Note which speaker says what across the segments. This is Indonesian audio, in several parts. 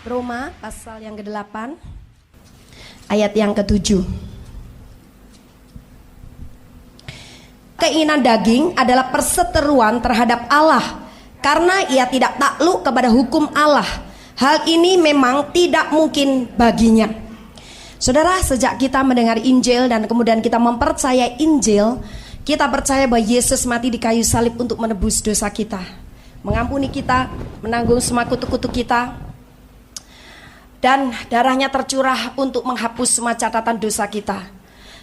Speaker 1: Roma pasal yang ke-8 ayat yang ke-7. Keinginan daging adalah perseteruan terhadap Allah karena ia tidak takluk kepada hukum Allah. Hal ini memang tidak mungkin baginya. Saudara, sejak kita mendengar Injil dan kemudian kita mempercayai Injil, kita percaya bahwa Yesus mati di kayu salib untuk menebus dosa kita, mengampuni kita, menanggung semua kutuk-kutuk kita, dan darahnya tercurah untuk menghapus semua catatan dosa kita.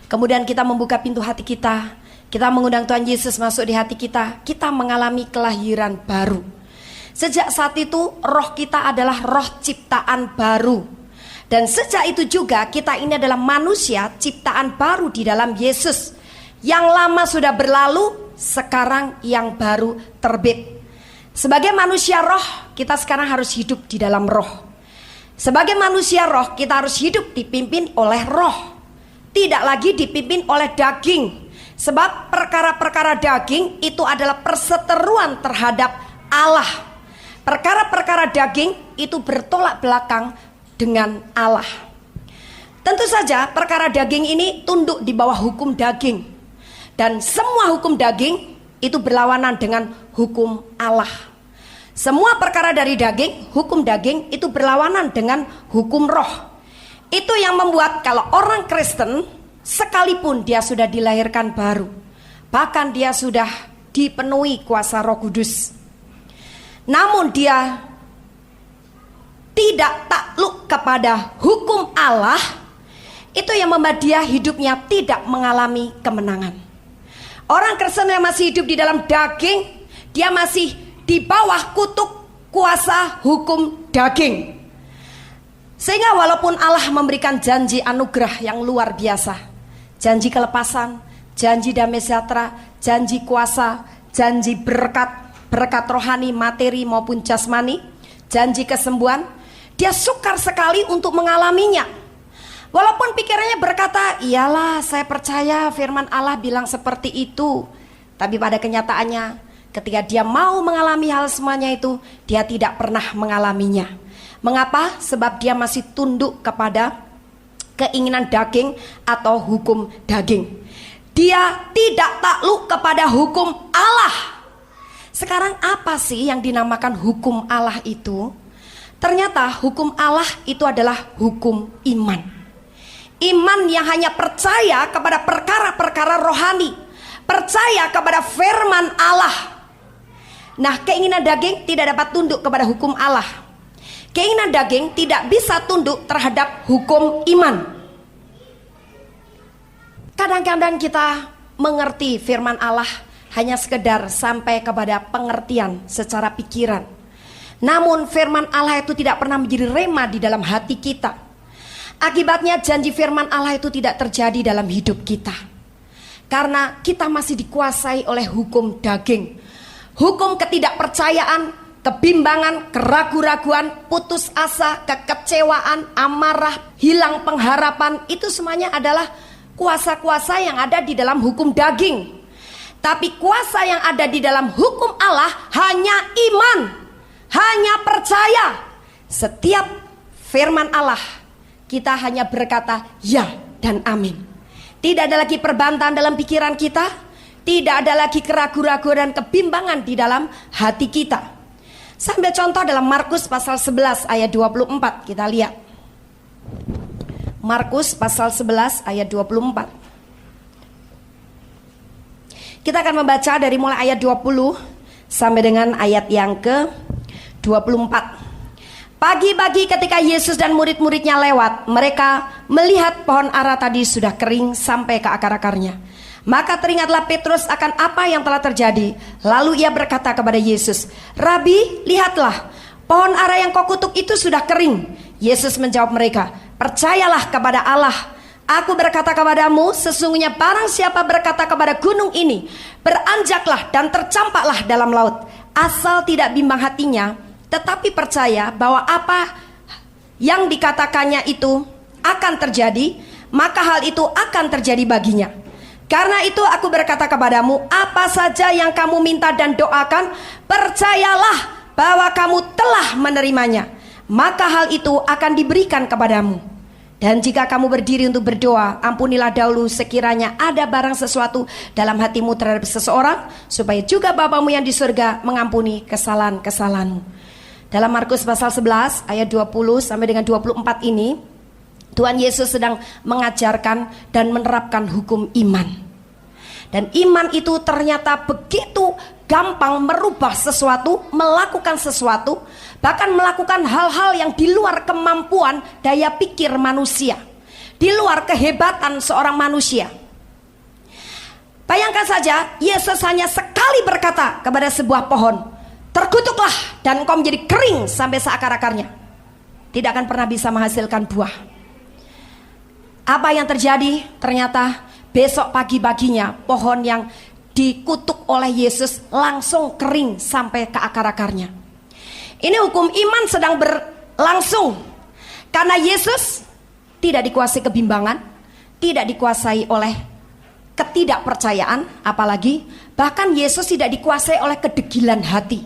Speaker 1: Kemudian kita membuka pintu hati kita, kita mengundang Tuhan Yesus masuk di hati kita, kita mengalami kelahiran baru. Sejak saat itu roh kita adalah roh ciptaan baru. Dan sejak itu juga kita ini adalah manusia ciptaan baru di dalam Yesus. Yang lama sudah berlalu, sekarang yang baru terbit. Sebagai manusia roh, kita sekarang harus hidup di dalam roh. Sebagai manusia roh, kita harus hidup dipimpin oleh roh, tidak lagi dipimpin oleh daging. Sebab perkara-perkara daging itu adalah perseteruan terhadap Allah. Perkara-perkara daging itu bertolak belakang dengan Allah. Tentu saja perkara daging ini tunduk di bawah hukum daging. Dan semua hukum daging itu berlawanan dengan hukum Allah. Semua perkara dari daging, hukum daging itu berlawanan dengan hukum roh. Itu yang membuat kalau orang Kristen, sekalipun dia sudah dilahirkan baru, bahkan dia sudah dipenuhi kuasa Roh Kudus, namun dia tidak takluk kepada hukum Allah, itu yang membuat dia hidupnya tidak mengalami kemenangan. Orang Kristen yang masih hidup di dalam daging, dia masih di bawah kutuk kuasa hukum daging. Sehingga walaupun Allah memberikan janji anugerah yang luar biasa, janji kelepasan, janji damai sejahtera, janji kuasa, janji berkat rohani, materi maupun jasmani, janji kesembuhan, dia sukar sekali untuk mengalaminya. Walaupun pikirannya berkata, iyalah saya percaya firman Allah bilang seperti itu. Tapi pada kenyataannya, ketika dia mau mengalami hal semuanya itu, dia tidak pernah mengalaminya. Mengapa? Sebab dia masih tunduk kepada keinginan daging atau hukum daging. Dia tidak takluk kepada hukum Allah. Sekarang apa sih yang dinamakan hukum Allah itu? Ternyata hukum Allah itu adalah hukum iman. Iman yang hanya percaya kepada perkara-perkara rohani, percaya kepada firman Allah. Nah, keinginan daging tidak dapat tunduk kepada hukum Allah. Keinginan daging tidak bisa tunduk terhadap hukum iman. Kadang-kadang kita mengerti firman Allah hanya sekedar sampai kepada pengertian secara pikiran. Namun firman Allah itu tidak pernah menjadi rema di dalam hati kita. Akibatnya janji firman Allah itu tidak terjadi dalam hidup kita. Karena kita masih dikuasai oleh hukum daging. Hukum ketidakpercayaan, kebimbangan, keraguan-raguan, putus asa, kekecewaan, amarah, hilang pengharapan, itu semuanya adalah kuasa-kuasa yang ada di dalam hukum daging. Tapi kuasa yang ada di dalam hukum Allah hanya iman, hanya percaya. Setiap firman Allah kita hanya berkata ya dan amin. Tidak ada lagi perbantahan dalam pikiran kita, tidak ada lagi keraguan-raguan dan kebimbangan di dalam hati kita. Sambil contoh dalam Markus pasal 11 ayat 24, kita lihat. Markus pasal 11 ayat 24. Kita akan membaca dari mulai ayat 20 sampai dengan ayat yang ke-24. Pagi-pagi ketika Yesus dan murid-muridnya lewat, mereka melihat pohon ara tadi sudah kering sampai ke akar-akarnya. Maka teringatlah Petrus akan apa yang telah terjadi. Lalu ia berkata kepada Yesus, Rabi, lihatlah, pohon ara yang kau kutuk itu sudah kering. Yesus menjawab mereka, percayalah kepada Allah. Aku berkata kepadamu, sesungguhnya barang siapa berkata kepada gunung ini, beranjaklah dan tercampaklah dalam laut, asal tidak bimbang hatinya, tetapi percaya bahwa apa yang dikatakannya itu akan terjadi, maka hal itu akan terjadi baginya. Karena itu aku berkata kepadamu, apa saja yang kamu minta dan doakan, percayalah bahwa kamu telah menerimanya, maka hal itu akan diberikan kepadamu. Dan jika kamu berdiri untuk berdoa, ampunilah dahulu sekiranya ada barang sesuatu dalam hatimu terhadap seseorang, supaya juga Bapamu yang di surga mengampuni kesalahan-kesalahanmu. Dalam Markus pasal 11 ayat 20 sampai dengan 24 ini, Tuhan Yesus sedang mengajarkan dan menerapkan hukum iman. Dan iman itu ternyata begitu gampang merubah sesuatu, melakukan sesuatu, bahkan melakukan hal-hal yang di luar kemampuan daya pikir manusia, di luar kehebatan seorang manusia. Bayangkan saja, Yesus hanya sekali berkata kepada sebuah pohon, terkutuklah dan engkau menjadi kering sampai seakar-akarnya. Tidak akan pernah bisa menghasilkan buah. Apa yang terjadi? Ternyata besok pagi-paginya pohon yang dikutuk oleh Yesus langsung kering sampai ke akar-akarnya. Ini hukum iman sedang berlangsung karena Yesus tidak dikuasai kebimbangan, tidak dikuasai oleh ketidakpercayaan, apalagi bahkan Yesus tidak dikuasai oleh kedegilan hati.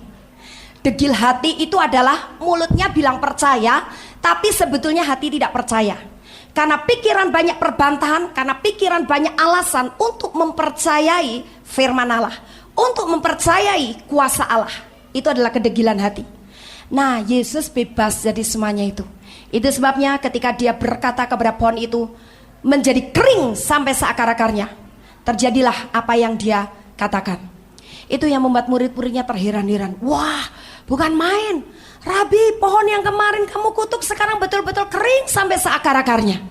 Speaker 1: Degil hati itu adalah mulutnya bilang percaya, tapi sebetulnya hati tidak percaya. Karena pikiran banyak perbantahan, karena pikiran banyak alasan untuk mempercayai firman Allah, untuk mempercayai kuasa Allah. Itu adalah kedegilan hati. Nah, Yesus bebas dari semuanya itu. Itu sebabnya ketika dia berkata kepada pohon itu menjadi kering sampai seakar-akarnya, terjadilah apa yang dia katakan. Itu yang membuat murid-muridnya terheran-heran. Wah, bukan main. Rabi, pohon yang kemarin kamu kutuk sekarang betul-betul kering sampai seakar-akarnya.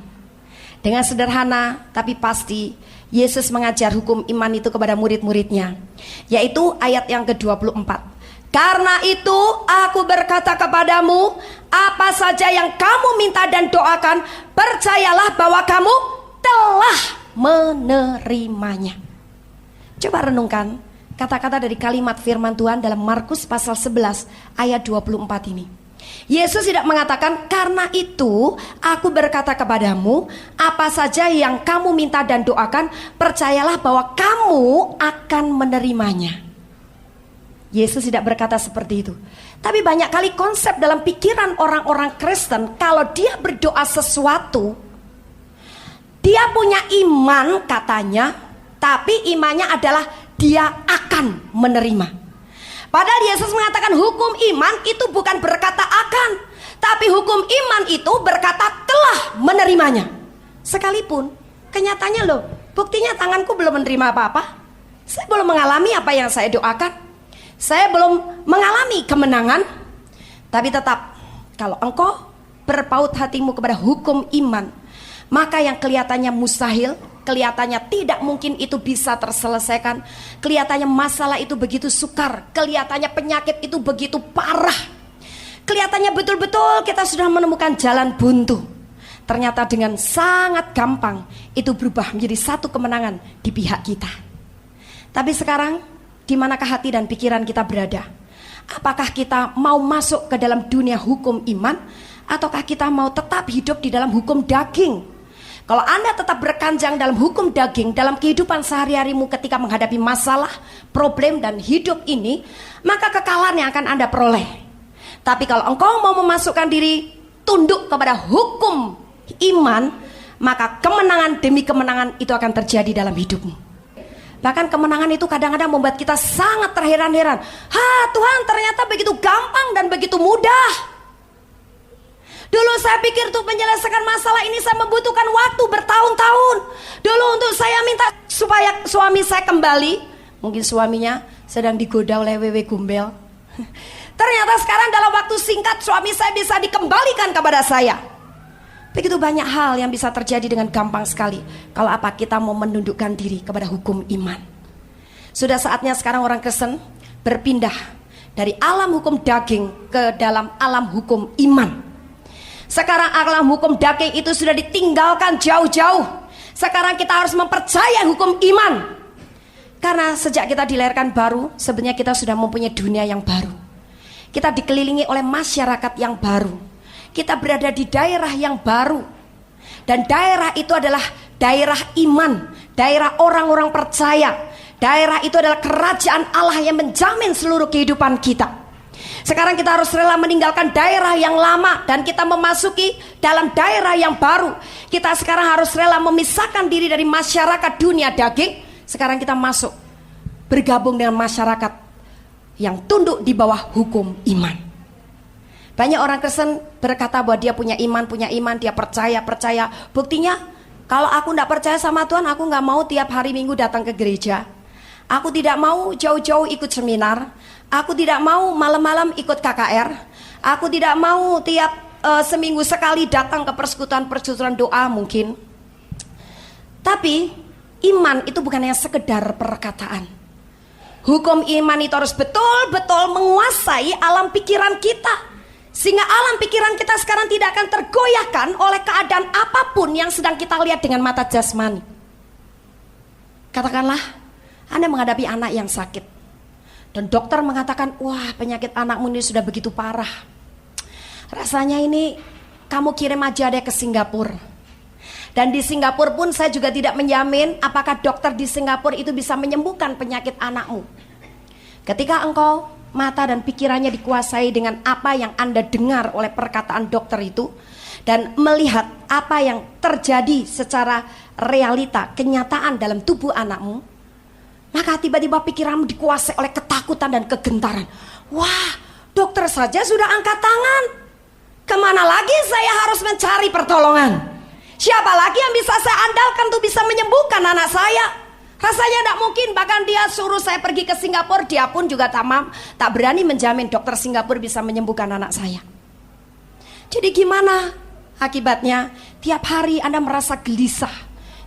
Speaker 1: Dengan sederhana tapi pasti Yesus mengajar hukum iman itu kepada murid-muridnya, yaitu ayat yang ke-24. Karena itu aku berkata kepadamu, apa saja yang kamu minta dan doakan, percayalah bahwa kamu telah menerimanya. Coba renungkan kata-kata dari kalimat firman Tuhan dalam Markus pasal 11 ayat 24 ini. Yesus tidak mengatakan karena itu aku berkata kepadamu, apa saja yang kamu minta dan doakan, percayalah bahwa kamu akan menerimanya. Yesus tidak berkata seperti itu. Tapi banyak kali konsep dalam pikiran orang-orang Kristen, kalau dia berdoa sesuatu, dia punya iman katanya, tapi imannya adalah dia akan menerima. Padahal Yesus mengatakan hukum iman itu bukan berkata akan, tapi hukum iman itu berkata telah menerimanya. Sekalipun kenyataannya loh, buktinya tanganku belum menerima apa-apa. Saya belum mengalami apa yang saya doakan. Saya belum mengalami kemenangan. Tapi tetap, kalau engkau berpaut hatimu kepada hukum iman, maka yang kelihatannya mustahil, kelihatannya tidak mungkin itu bisa terselesaikan, kelihatannya masalah itu begitu sukar, kelihatannya penyakit itu begitu parah, kelihatannya betul-betul kita sudah menemukan jalan buntu, ternyata dengan sangat gampang itu berubah menjadi satu kemenangan di pihak kita. Tapi sekarang di manakah hati dan pikiran kita berada? Apakah kita mau masuk ke dalam dunia hukum iman, ataukah kita mau tetap hidup di dalam hukum daging? Kalau Anda tetap berkanjang dalam hukum daging, dalam kehidupan sehari-harimu ketika menghadapi masalah, problem dan hidup ini, maka kekalahan yang akan Anda peroleh. Tapi kalau engkau mau memasukkan diri tunduk kepada hukum iman, maka kemenangan demi kemenangan itu akan terjadi dalam hidupmu. Bahkan kemenangan itu kadang-kadang membuat kita sangat terheran-heran. Tuhan, ternyata begitu gampang dan begitu mudah. Dulu saya pikir untuk menyelesaikan masalah ini saya membutuhkan waktu bertahun-tahun. Dulu untuk saya minta supaya suami saya kembali, mungkin suaminya sedang digoda oleh wewe gombel. Ternyata sekarang dalam waktu singkat suami saya bisa dikembalikan kepada saya. Begitu banyak hal yang bisa terjadi dengan gampang sekali kalau apa kita mau menundukkan diri kepada hukum iman. Sudah saatnya sekarang orang Kristen berpindah dari alam hukum daging ke dalam alam hukum iman. Sekarang alam hukum daging itu sudah ditinggalkan jauh-jauh. Sekarang kita harus mempercayai hukum iman. Karena sejak kita dilahirkan baru, sebenarnya kita sudah mempunyai dunia yang baru. Kita dikelilingi oleh masyarakat yang baru. Kita berada di daerah yang baru. Dan daerah itu adalah daerah iman, daerah orang-orang percaya. Daerah itu adalah kerajaan Allah yang menjamin seluruh kehidupan kita. Sekarang kita harus rela meninggalkan daerah yang lama dan kita memasuki dalam daerah yang baru. Kita sekarang harus rela memisahkan diri dari masyarakat dunia daging. Sekarang kita masuk bergabung dengan masyarakat yang tunduk di bawah hukum iman. Banyak orang Kristen berkata bahwa dia punya iman, dia percaya. Buktinya kalau aku tidak percaya sama Tuhan, aku nggak mau tiap hari Minggu datang ke gereja. Aku tidak mau jauh-jauh ikut seminar. Aku tidak mau malam-malam ikut KKR. Aku tidak mau tiap seminggu sekali datang ke persekutuan doa mungkin. Tapi iman itu bukan hanya sekedar perkataan. Hukum iman itu harus betul-betul menguasai alam pikiran kita. Sehingga alam pikiran kita sekarang tidak akan tergoyahkan oleh keadaan apapun yang sedang kita lihat dengan mata jasmani. Katakanlah Anda menghadapi anak yang sakit dan dokter mengatakan, wah penyakit anakmu ini sudah begitu parah. Rasanya ini kamu kirim aja deh ke Singapura. Dan di Singapura pun saya juga tidak menjamin apakah dokter di Singapura itu bisa menyembuhkan penyakit anakmu. Ketika engkau mata dan pikirannya dikuasai dengan apa yang Anda dengar oleh perkataan dokter itu, dan melihat apa yang terjadi secara realita, kenyataan dalam tubuh anakmu, maka tiba-tiba pikiranmu dikuasai oleh ketakutan dan kegentaran. Wah, dokter saja sudah angkat tangan. Kemana lagi saya harus mencari pertolongan? Siapa lagi yang bisa saya andalkan untuk bisa menyembuhkan anak saya? Rasanya tidak mungkin, bahkan dia suruh saya pergi ke Singapura, dia pun juga tak berani menjamin dokter Singapura bisa menyembuhkan anak saya. Jadi gimana akibatnya? Tiap hari Anda merasa gelisah.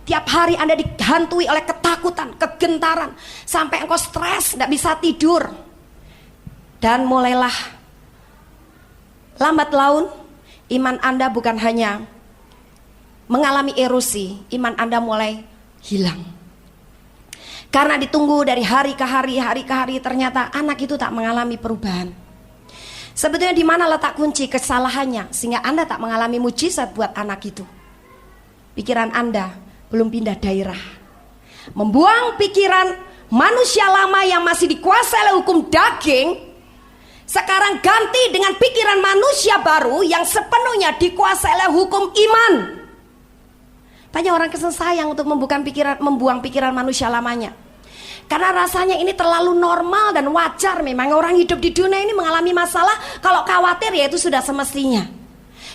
Speaker 1: Tiap hari Anda dihantui oleh ketakutan, kegentaran, sampai engkau stres, tidak bisa tidur. Dan mulailah lambat laun iman Anda bukan hanya mengalami erosi, iman Anda mulai hilang. Karena ditunggu dari hari ke hari, ternyata anak itu tak mengalami perubahan. Sebetulnya di mana letak kunci kesalahannya sehingga Anda tak mengalami mujizat buat anak itu? Pikiran Anda belum pindah daerah. Membuang pikiran manusia lama yang masih dikuasai oleh hukum daging, sekarang ganti dengan pikiran manusia baru yang sepenuhnya dikuasai oleh hukum iman. Banyak orang Kristen sayang untuk membuang pikiran manusia lamanya. Karena rasanya ini terlalu normal dan wajar. Memang orang hidup di dunia ini mengalami masalah. Kalau khawatir ya itu sudah semestinya.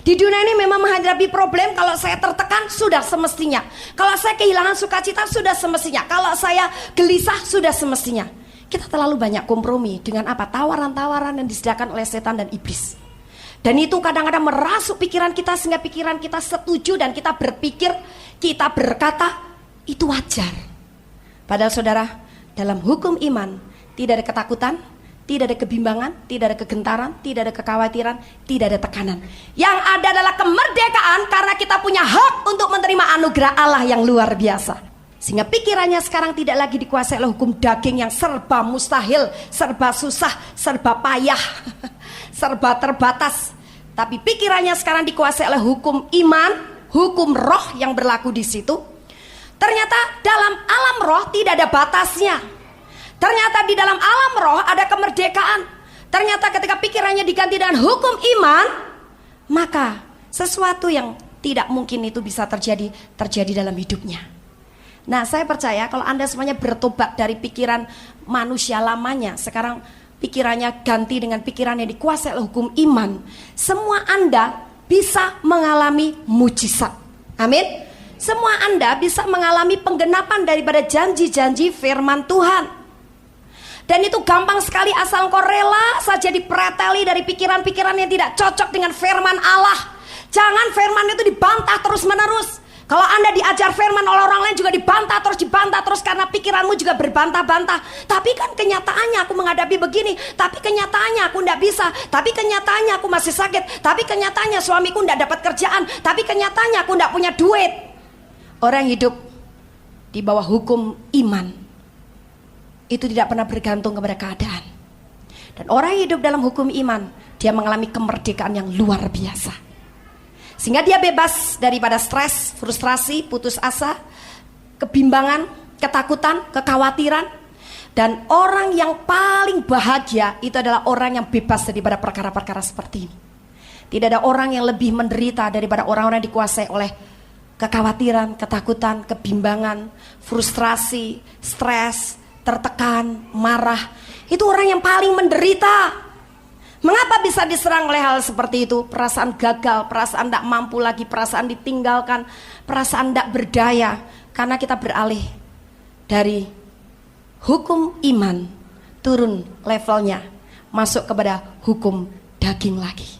Speaker 1: Di dunia ini memang menghadapi problem. Kalau saya tertekan sudah semestinya. Kalau saya kehilangan sukacita sudah semestinya. Kalau saya gelisah sudah semestinya. Kita terlalu banyak kompromi dengan apa? Tawaran-tawaran yang disediakan oleh setan dan iblis. Dan itu kadang-kadang merasuk pikiran kita sehingga pikiran kita setuju dan kita berpikir, kita berkata itu wajar. Padahal saudara, dalam hukum iman tidak ada ketakutan, tidak ada kebimbangan, tidak ada kegentaran, tidak ada kekhawatiran, tidak ada tekanan. Yang ada adalah kemerdekaan karena kita punya hak untuk menerima anugerah Allah yang luar biasa. Sehingga pikirannya sekarang tidak lagi dikuasai oleh hukum daging yang serba mustahil, serba susah, serba payah, serba terbatas. Tapi pikirannya sekarang dikuasai oleh hukum iman, hukum roh yang berlaku di situ. Ternyata dalam alam roh tidak ada batasnya. Ternyata di dalam alam roh ada kemerdekaan. Ternyata ketika pikirannya diganti dengan hukum iman, maka sesuatu yang tidak mungkin itu bisa terjadi dalam hidupnya. Nah, saya percaya kalau Anda semuanya bertobat dari pikiran manusia lamanya, sekarang pikirannya ganti dengan pikiran yang dikuasai oleh hukum iman, semua Anda bisa mengalami mujizat. Amin. Semua Anda bisa mengalami penggenapan daripada janji-janji firman Tuhan. Dan itu gampang sekali asal engkau rela saja dipreteli dari pikiran-pikiran yang tidak cocok dengan firman Allah. Jangan firman itu dibantah terus-menerus. Kalau Anda diajar firman oleh orang lain juga dibantah terus karena pikiranmu juga berbantah-bantah. Tapi kan kenyataannya aku menghadapi begini, tapi kenyataannya aku tidak bisa, tapi kenyataannya aku masih sakit, tapi kenyataannya suamiku tidak dapat kerjaan, tapi kenyataannya aku tidak punya duit. Orang hidup di bawah hukum iman itu tidak pernah bergantung kepada keadaan. Dan orang hidup dalam hukum iman, dia mengalami kemerdekaan yang luar biasa. Sehingga dia bebas daripada stres, frustrasi, putus asa, kebimbangan, ketakutan, kekhawatiran. Dan orang yang paling bahagia itu adalah orang yang bebas daripada perkara-perkara seperti ini. Tidak ada orang yang lebih menderita daripada orang-orang yang dikuasai oleh kekhawatiran, ketakutan, kebimbangan, frustrasi, stres, tertekan, marah. Itu orang yang paling menderita. Mengapa bisa diserang oleh hal seperti itu? Perasaan gagal, perasaan tidak mampu lagi, perasaan ditinggalkan, perasaan tidak berdaya. Karena kita beralih dari hukum iman, turun levelnya, masuk kepada hukum daging lagi.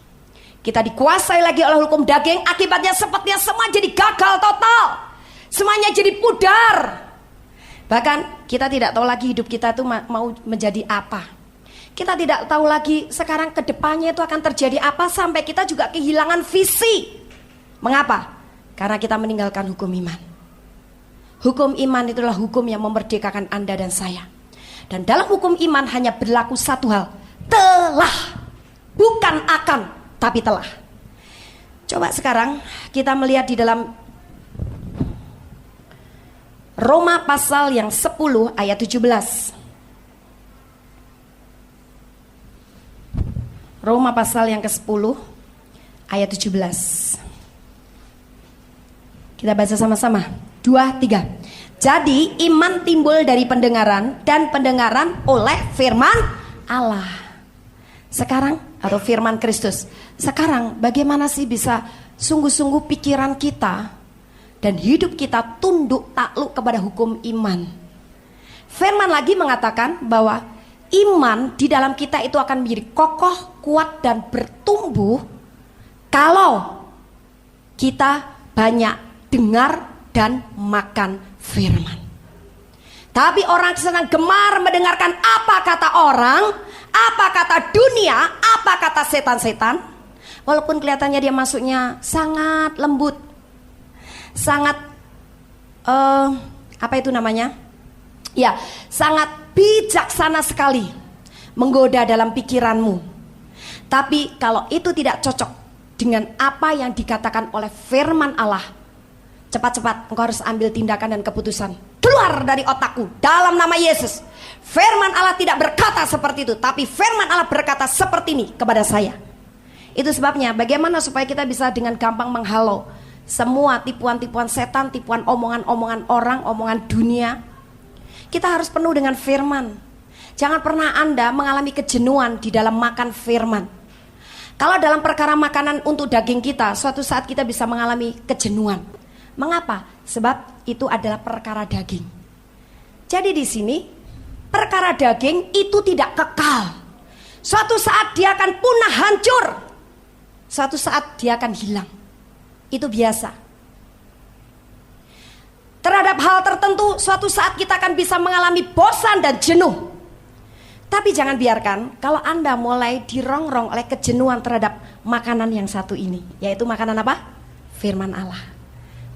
Speaker 1: Kita dikuasai lagi oleh hukum daging, akibatnya sepertinya semua jadi gagal total. Semuanya jadi pudar. Bahkan kita tidak tahu lagi hidup kita itu mau menjadi apa. Kita tidak tahu lagi sekarang ke depannya itu akan terjadi apa, sampai kita juga kehilangan visi. Mengapa? Karena kita meninggalkan hukum iman. Hukum iman itulah hukum yang memerdekakan Anda dan saya. Dan dalam hukum iman hanya berlaku satu hal, telah, bukan akan, tapi telah. Coba sekarang kita melihat di dalam Roma pasal yang 10 ayat 17. Roma pasal yang ke-10 ayat 17. Kita baca sama-sama. 2, 3. Jadi iman timbul dari pendengaran, dan pendengaran oleh firman Allah. Sekarang, atau firman Kristus. Sekarang bagaimana sih bisa sungguh-sungguh pikiran kita dan hidup kita tunduk takluk kepada hukum iman? Firman lagi mengatakan bahwa iman di dalam kita itu akan menjadi kokoh, kuat, dan bertumbuh kalau kita banyak dengar dan makan firman. Tapi orang senang gemar mendengarkan apa kata orang, apa kata dunia, apa kata setan-setan. Walaupun kelihatannya dia masuknya sangat lembut, sangat apa itu namanya? Ya, sangat bijaksana sekali menggoda dalam pikiranmu. Tapi kalau itu tidak cocok dengan apa yang dikatakan oleh firman Allah, cepat-cepat engkau harus ambil tindakan dan keputusan. Keluar dari otakku dalam nama Yesus. Firman Allah tidak berkata seperti itu, tapi firman Allah berkata seperti ini kepada saya. Itu sebabnya bagaimana supaya kita bisa dengan gampang menghalau semua tipuan-tipuan setan, tipuan omongan-omongan orang, omongan dunia. Kita harus penuh dengan firman. Jangan pernah Anda mengalami kejenuhan di dalam makan firman. Kalau dalam perkara makanan untuk daging kita, suatu saat kita bisa mengalami kejenuhan. Mengapa? Sebab itu adalah perkara daging. Jadi di sini perkara daging itu tidak kekal. Suatu saat dia akan punah, hancur. Suatu saat dia akan hilang. Itu biasa. Terhadap hal tertentu suatu saat kita akan bisa mengalami bosan dan jenuh. Tapi jangan biarkan kalau Anda mulai dirongrong oleh kejenuhan terhadap makanan yang satu ini. Yaitu makanan apa? Firman Allah.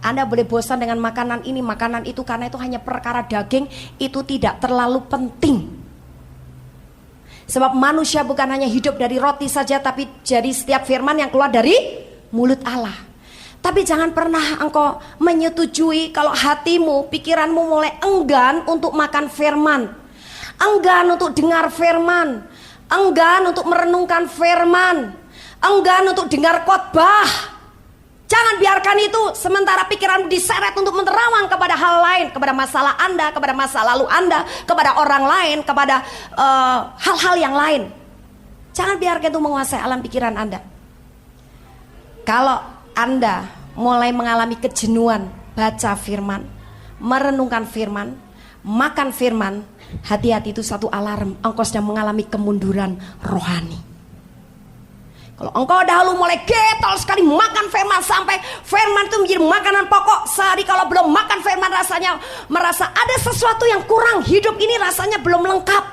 Speaker 1: Anda boleh bosan dengan makanan ini, makanan itu, karena itu hanya perkara daging. Itu tidak terlalu penting. Sebab manusia bukan hanya hidup dari roti saja, tapi dari setiap firman yang keluar dari mulut Allah. Tapi jangan pernah engkau menyetujui kalau hatimu, pikiranmu mulai enggan untuk makan firman, enggan untuk dengar firman, enggan untuk merenungkan firman, enggan untuk dengar khotbah. Jangan biarkan itu sementara pikiranmu diseret untuk menerawang kepada hal lain, kepada masalah Anda, kepada masa lalu Anda, kepada orang lain, kepada hal-hal yang lain. Jangan biarkan itu menguasai alam pikiran Anda. Kalau Anda mulai mengalami kejenuhan baca firman, merenungkan firman, makan firman, hati-hati, itu satu alarm engkau sedang mengalami kemunduran rohani. Kalau engkau dahulu mulai getol sekali makan firman, sampai firman itu menjadi makanan pokok, sehari kalau belum makan firman rasanya merasa ada sesuatu yang kurang, hidup ini rasanya belum lengkap.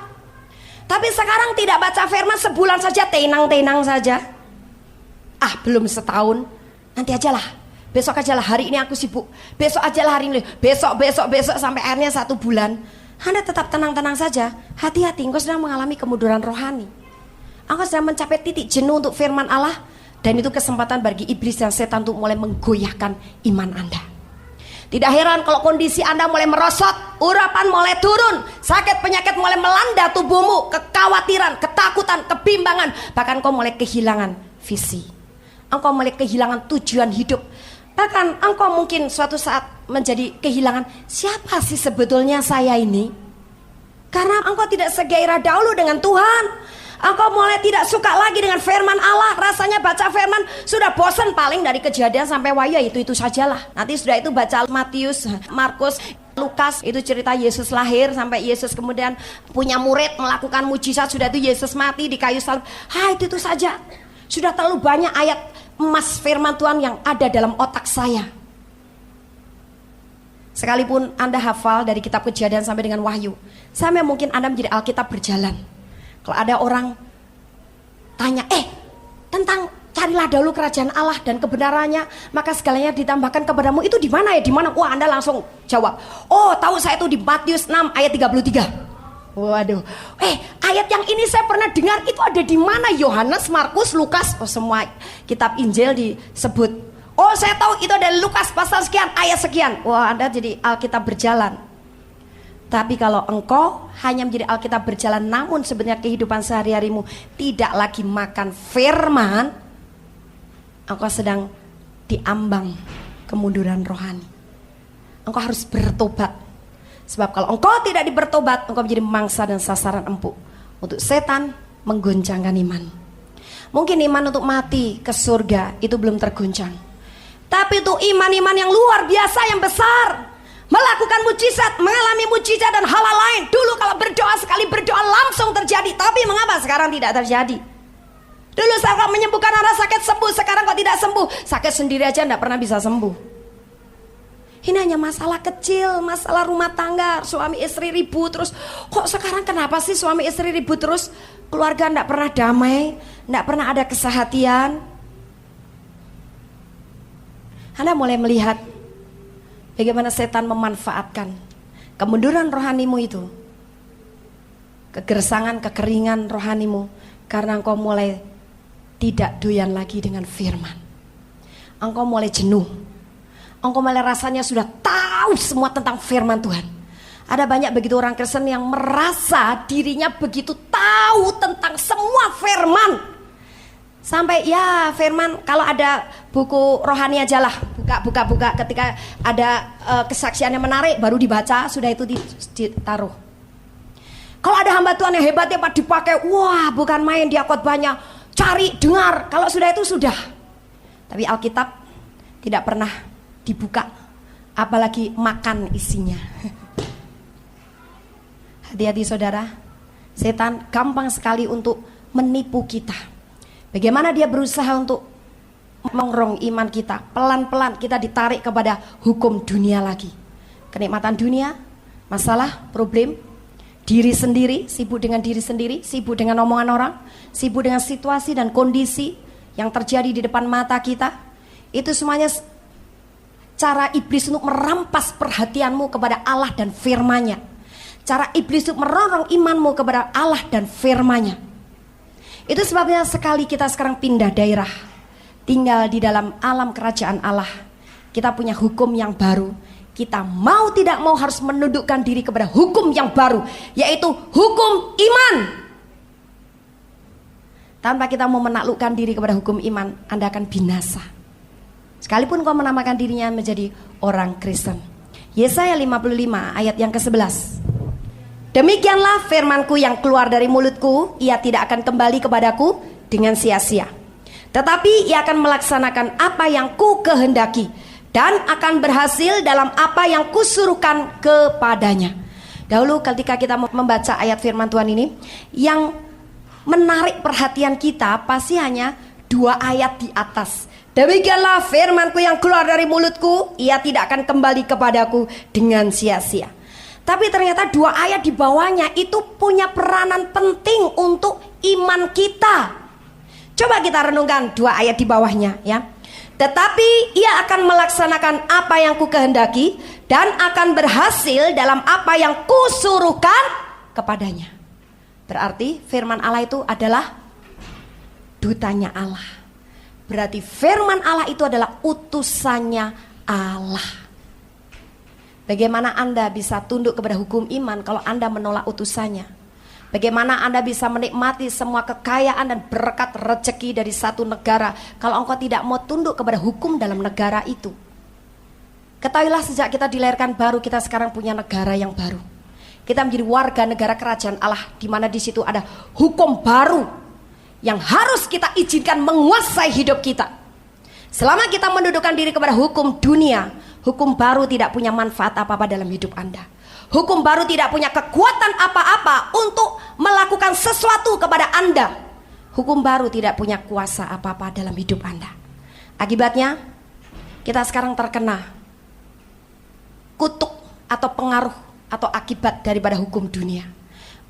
Speaker 1: Tapi sekarang tidak baca firman sebulan saja, tenang-tenang saja. Belum setahun, nanti ajalah, besok ajalah, hari ini aku sibuk, besok ajalah hari ini, besok sampai akhirnya 1 bulan. Anda tetap tenang-tenang saja. Hati-hati, engkau sedang mengalami kemunduran rohani. Engkau sedang mencapai titik jenuh untuk firman Allah. Dan itu kesempatan bagi iblis dan setan untuk mulai menggoyahkan iman Anda. Tidak heran kalau kondisi Anda mulai merosot, urapan mulai turun, sakit penyakit mulai melanda tubuhmu, kekhawatiran, ketakutan, kebimbangan, bahkan kau mulai kehilangan visi. Engkau mulai kehilangan tujuan hidup. Bahkan engkau mungkin suatu saat menjadi kehilangan, siapa sih sebetulnya saya ini? Karena engkau tidak segairah dahulu dengan Tuhan. Engkau mulai tidak suka lagi dengan firman Allah. Rasanya baca firman sudah bosan, paling dari Kejadian sampai Wahyu itu sajalah. Nanti sudah itu baca Matius, Markus, Lukas, itu cerita Yesus lahir sampai Yesus kemudian punya murid melakukan mujizat. Sudah itu Yesus mati di kayu salib. Itu saja. Sudah terlalu banyak ayat emas firman Tuhan yang ada dalam otak saya. Sekalipun Anda hafal dari kitab Kejadian sampai dengan Wahyu, sampai mungkin Anda menjadi Alkitab berjalan. Kalau ada orang tanya, tentang carilah dahulu kerajaan Allah dan kebenarannya, maka segalanya ditambahkan kepadamu, itu di mana ya? Di mana? Wah, Anda langsung jawab, oh tahu saya itu di Matius 6 ayat 33. Waduh, ayat yang ini saya pernah dengar, itu ada di mana? Yohanes, Markus, Lukas, semua kitab Injil disebut. Oh, saya tahu itu ada Lukas pasal sekian, ayat sekian. Wah, Anda jadi Alkitab berjalan. Tapi kalau engkau hanya menjadi Alkitab berjalan, namun sebenarnya kehidupan sehari-harimu tidak lagi makan firman, engkau sedang diambang kemunduran rohani. Engkau harus bertobat. Sebab kalau engkau tidak bertobat, engkau menjadi mangsa dan sasaran empuk untuk setan menggoncangkan iman. Mungkin iman untuk mati ke surga itu belum tergoncang, tapi itu iman-iman yang luar biasa, yang besar, melakukan mujizat, mengalami mujizat dan hal lain. Dulu kalau berdoa, sekali berdoa langsung terjadi. Tapi mengapa sekarang tidak terjadi? Dulu saya kalau menyembuhkan orang sakit sembuh, sekarang kok tidak sembuh? Sakit sendiri aja tidak pernah bisa sembuh. Ini hanya masalah kecil, masalah rumah tangga, suami istri ribut terus. Kok sekarang kenapa sih suami istri ribut terus? Keluarga tidak pernah damai, tidak pernah ada kesehatian. Anda mulai melihat bagaimana setan memanfaatkan kemunduran rohanimu itu, kegersangan, kekeringan rohanimu, karena engkau mulai tidak doyan lagi dengan firman. Engkau mulai jenuh. Engkau mulai rasanya sudah tahu semua tentang firman Tuhan. Ada banyak begitu orang Kristen yang merasa dirinya begitu tahu tentang semua firman. Sampai ya firman, kalau ada buku rohani aja lah, buka ketika ada kesaksian yang menarik baru dibaca, sudah itu ditaruh. Kalau ada hamba Tuhan yang hebat dipakai, wah bukan main dia khotbahnya, cari dengar, kalau sudah itu sudah. Tapi Alkitab tidak pernah dibuka, apalagi makan isinya. Hati-hati saudara, setan gampang sekali untuk menipu kita. Bagaimana dia berusaha untuk mengrong iman kita. Pelan-pelan kita ditarik kepada hukum dunia lagi. Kenikmatan dunia, masalah, problem, diri sendiri, sibuk dengan diri sendiri, sibuk dengan omongan orang, sibuk dengan situasi dan kondisi yang terjadi di depan mata kita. Itu semuanya cara iblis untuk merampas perhatianmu kepada Allah dan firman-Nya. Cara iblis untuk merongrong imanmu kepada Allah dan firman-Nya. Itu sebabnya sekali kita sekarang pindah daerah, tinggal di dalam alam kerajaan Allah, kita punya hukum yang baru. Kita mau tidak mau harus menundukkan diri kepada hukum yang baru, yaitu hukum iman. Tanpa kita mau menaklukkan diri kepada hukum iman, Anda akan binasa. Sekalipun kau menamakan dirinya menjadi orang Kristen. Yesaya 55 ayat yang ke-11. Demikianlah firmanku yang keluar dari mulutku, ia tidak akan kembali kepadaku dengan sia-sia. Tetapi ia akan melaksanakan apa yang ku kehendaki dan akan berhasil dalam apa yang kusuruhkan kepadanya. Dahulu ketika kita membaca ayat firman Tuhan ini, yang menarik perhatian kita pasti hanya 2 ayat di atas. Demikianlah firmanku yang keluar dari mulutku, ia tidak akan kembali kepadaku dengan sia-sia. Tapi ternyata 2 ayat di bawahnya itu punya peranan penting untuk iman kita. Coba kita renungkan 2 ayat di bawahnya ya. Tetapi ia akan melaksanakan apa yang ku kehendaki dan akan berhasil dalam apa yang kusuruhkan kepadanya. Berarti firman Allah itu adalah dutanya Allah. Berarti firman Allah itu adalah utusannya Allah. Bagaimana Anda bisa tunduk kepada hukum iman kalau Anda menolak utusannya? Bagaimana Anda bisa menikmati semua kekayaan dan berkat rezeki dari satu negara kalau engkau tidak mau tunduk kepada hukum dalam negara itu? Ketahuilah, sejak kita dilahirkan baru, kita sekarang punya negara yang baru. Kita menjadi warga negara kerajaan Allah, di mana di situ ada hukum baru yang harus kita izinkan menguasai hidup kita. Selama kita mendudukkan diri kepada hukum dunia, hukum baru tidak punya manfaat apa-apa dalam hidup Anda. Hukum baru tidak punya kekuatan apa-apa untuk melakukan sesuatu kepada Anda. Hukum baru tidak punya kuasa apa-apa dalam hidup Anda. Akibatnya, kita sekarang terkena kutuk atau pengaruh atau akibat daripada hukum dunia.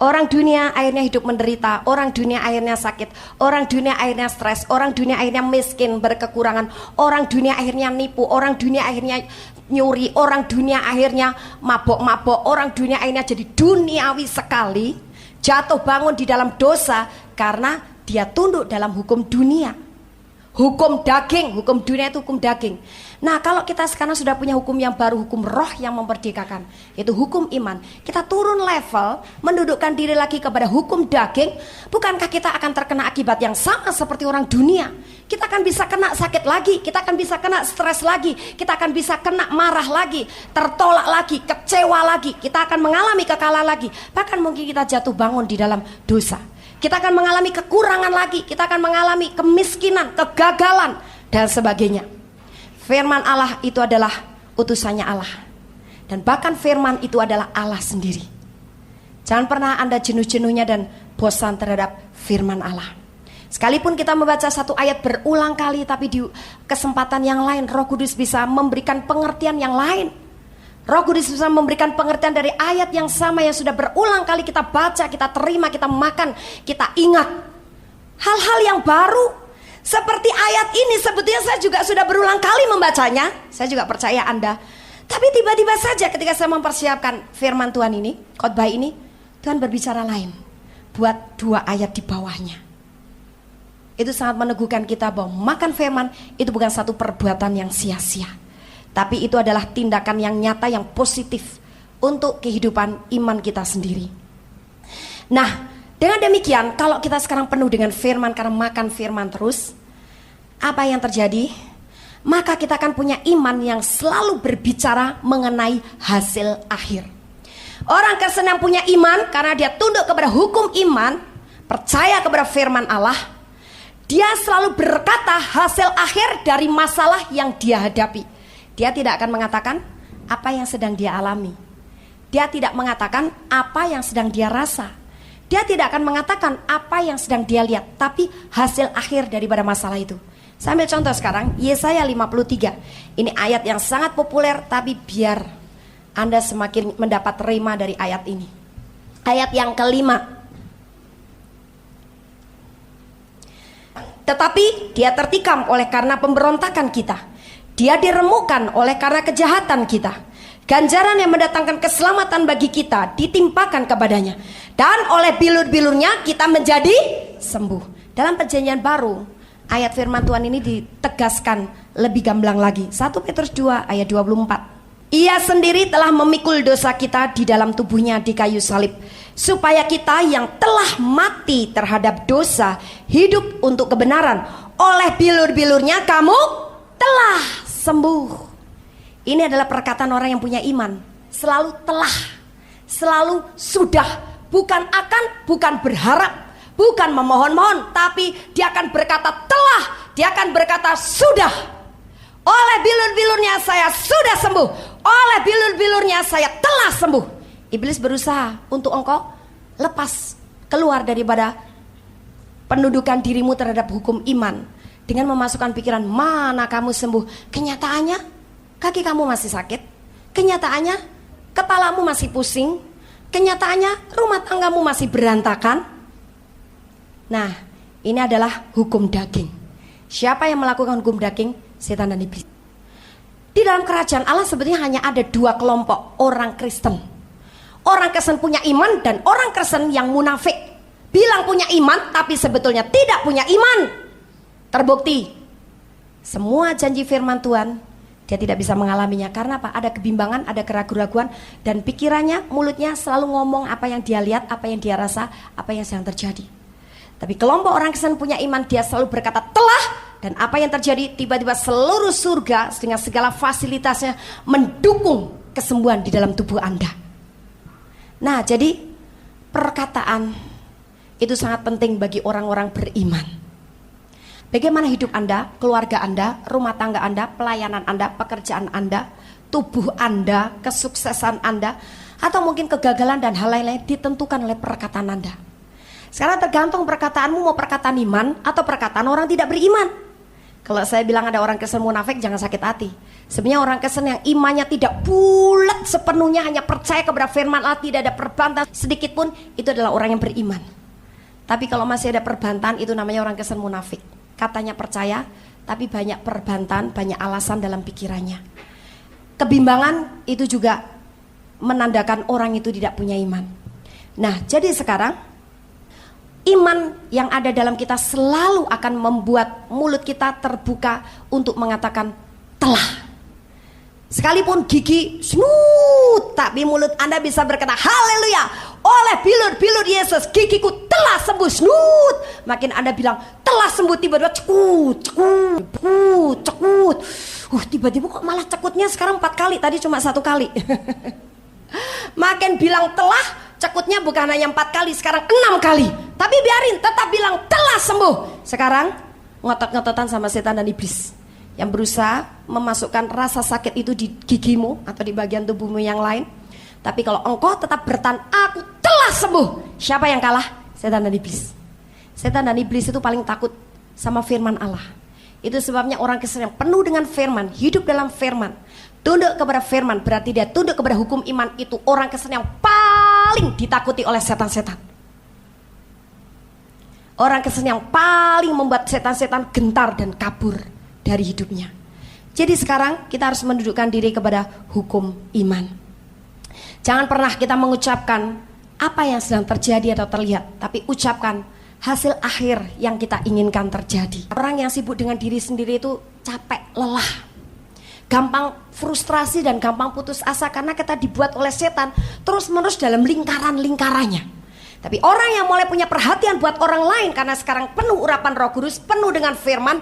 Speaker 1: Orang dunia akhirnya hidup menderita, orang dunia akhirnya sakit, orang dunia akhirnya stres, orang dunia akhirnya miskin, berkekurangan, orang dunia akhirnya nipu, orang dunia akhirnya nyuri, orang dunia akhirnya mabok-mabok, orang dunia akhirnya jadi duniawi sekali, jatuh bangun di dalam dosa karena dia tunduk dalam hukum dunia. Hukum daging, hukum dunia itu hukum daging. Nah, kalau kita sekarang sudah punya hukum yang baru, hukum roh yang memerdekakan, yaitu hukum iman, kita turun level, mendudukkan diri lagi kepada hukum daging. Bukankah kita akan terkena akibat yang sama seperti orang dunia? Kita akan bisa kena sakit lagi, kita akan bisa kena stres lagi, kita akan bisa kena marah lagi, tertolak lagi, kecewa lagi, kita akan mengalami kekalahan lagi, bahkan mungkin kita jatuh bangun di dalam dosa. Kita akan mengalami kekurangan lagi, kita akan mengalami kemiskinan, kegagalan, dan sebagainya. Firman Allah itu adalah utusannya Allah. Dan bahkan firman itu adalah Allah sendiri. Jangan pernah Anda jenuh-jenuhnya dan bosan terhadap firman Allah. Sekalipun kita membaca satu ayat berulang kali, tapi di kesempatan yang lain Roh Kudus bisa memberikan pengertian yang lain. Roh Kudus bisa memberikan pengertian dari ayat yang sama yang sudah berulang kali kita baca, kita terima, kita makan, kita ingat. Hal-hal yang baru seperti ayat ini sebetulnya saya juga sudah berulang kali membacanya. Saya juga percaya Anda. Tapi tiba-tiba saja ketika saya mempersiapkan firman Tuhan ini, khotbah ini, Tuhan berbicara lain. Buat 2 ayat di bawahnya. Itu sangat meneguhkan kita bahwa makan firman itu bukan satu perbuatan yang sia-sia, tapi itu adalah tindakan yang nyata, yang positif untuk kehidupan iman kita sendiri. Nah, dengan demikian, kalau kita sekarang penuh dengan firman karena makan firman terus, apa yang terjadi? Maka kita akan punya iman yang selalu berbicara mengenai hasil akhir. Orang Kristen yang punya iman karena dia tunduk kepada hukum iman, percaya kepada firman Allah, dia selalu berkata hasil akhir dari masalah yang dia hadapi. Dia tidak akan mengatakan apa yang sedang dia alami. Dia tidak mengatakan apa yang sedang dia rasa. Dia tidak akan mengatakan apa yang sedang dia lihat, tapi hasil akhir daripada masalah itu. Saya ambil contoh sekarang, Yesaya 53. Ini ayat yang sangat populer, tapi biar Anda semakin mendapat rema dari ayat ini. Ayat yang kelima. Tetapi dia tertikam oleh karena pemberontakan kita. Dia diremukkan oleh karena kejahatan kita. Ganjaran yang mendatangkan keselamatan bagi kita ditimpakan kepadanya, dan oleh bilur-bilurnya kita menjadi sembuh. Dalam perjanjian baru, ayat firman Tuhan ini ditegaskan lebih gamblang lagi. 1 Petrus 2 ayat 24. Ia sendiri telah memikul dosa kita di dalam tubuhnya di kayu salib, supaya kita yang telah mati terhadap dosa hidup untuk kebenaran. Oleh bilur-bilurnya kamu telah sembuh. Ini adalah perkataan orang yang punya iman. Selalu telah, selalu sudah. Bukan akan, bukan berharap, bukan memohon-mohon, tapi dia akan berkata telah, dia akan berkata sudah. Oleh bilur-bilurnya saya sudah sembuh. Oleh bilur-bilurnya saya telah sembuh. Iblis berusaha untuk engkau lepas, keluar daripada pendudukan dirimu terhadap hukum iman, dengan memasukkan pikiran mana kamu sembuh. Kenyataannya kaki kamu masih sakit. Kenyataannya kepalamu masih pusing. Kenyataannya rumah tanggamu masih berantakan. Nah, ini adalah hukum daging. Siapa yang melakukan hukum daging? Setan dan iblis. Di dalam kerajaan Allah sebetulnya hanya ada 2 kelompok orang Kristen. Orang Kristen punya iman dan orang Kristen yang munafik. Bilang punya iman tapi sebetulnya tidak punya iman. Terbukti semua janji firman Tuhan Dia tidak bisa mengalaminya. Karena apa? Ada kebimbangan, ada keraguan-raguan, dan pikirannya, mulutnya selalu ngomong apa yang dia lihat, apa yang dia rasa, apa yang sedang terjadi. Tapi kelompok orang Kristen punya iman, dia selalu berkata telah, dan apa yang terjadi, tiba-tiba seluruh surga dengan segala fasilitasnya mendukung kesembuhan di dalam tubuh Anda. Nah, jadi perkataan itu sangat penting bagi orang-orang beriman. Bagaimana hidup Anda, keluarga Anda, rumah tangga Anda, pelayanan Anda, pekerjaan Anda, tubuh Anda, kesuksesan Anda, atau mungkin kegagalan dan hal lain-lain ditentukan oleh perkataan Anda. Sekarang tergantung perkataanmu mau perkataan iman atau perkataan orang tidak beriman. Kalau saya bilang ada orang Kristen munafik, jangan sakit hati. Sebenarnya orang Kristen yang imannya tidak bulat sepenuhnya, hanya percaya kepada firman Allah, tidak ada perbantahan sedikit pun, itu adalah orang yang beriman. Tapi kalau masih ada perbantahan, itu namanya orang Kristen munafik. Katanya percaya, tapi banyak perbantahan, banyak alasan dalam pikirannya. Kebimbangan itu juga menandakan orang itu tidak punya iman. Nah, jadi sekarang iman yang ada dalam kita selalu akan membuat mulut kita terbuka untuk mengatakan telah. Sekalipun gigi smooth, tapi mulut Anda bisa berkata haleluya, oleh bilur-bilur Yesus gigiku telah sembuh smooth. Makin Anda bilang telah sembuh, tiba-tiba cekut, tiba-tiba kok malah cekutnya sekarang 4 kali, tadi cuma 1 kali. Makin bilang telah, cekutnya bukan hanya 4 kali, sekarang 6 kali. Tapi biarin, tetap bilang telah sembuh. Sekarang ngotot-ngototan sama setan dan iblis yang berusaha memasukkan rasa sakit itu di gigimu atau di bagian tubuhmu yang lain. Tapi kalau engkau tetap bertahan, aku telah sembuh, siapa yang kalah? Setan dan iblis. Setan dan iblis itu paling takut sama firman Allah. Itu sebabnya orang Kristen yang penuh dengan firman, hidup dalam firman, tunduk kepada firman, berarti dia tunduk kepada hukum iman. Itu orang Kristen yang paling ditakuti oleh setan-setan. Orang Kristen yang paling membuat setan-setan gentar dan kabur dari hidupnya. Jadi sekarang kita harus mendudukkan diri kepada hukum iman. Jangan pernah kita mengucapkan apa yang sedang terjadi atau terlihat, tapi ucapkan hasil akhir yang kita inginkan terjadi. Orang yang sibuk dengan diri sendiri itu capek, lelah, gampang frustrasi dan gampang putus asa karena kita dibuat oleh setan terus-menerus dalam lingkaran-lingkarannya. Tapi orang yang mulai punya perhatian buat orang lain karena sekarang penuh urapan Roh Kudus, penuh dengan firman,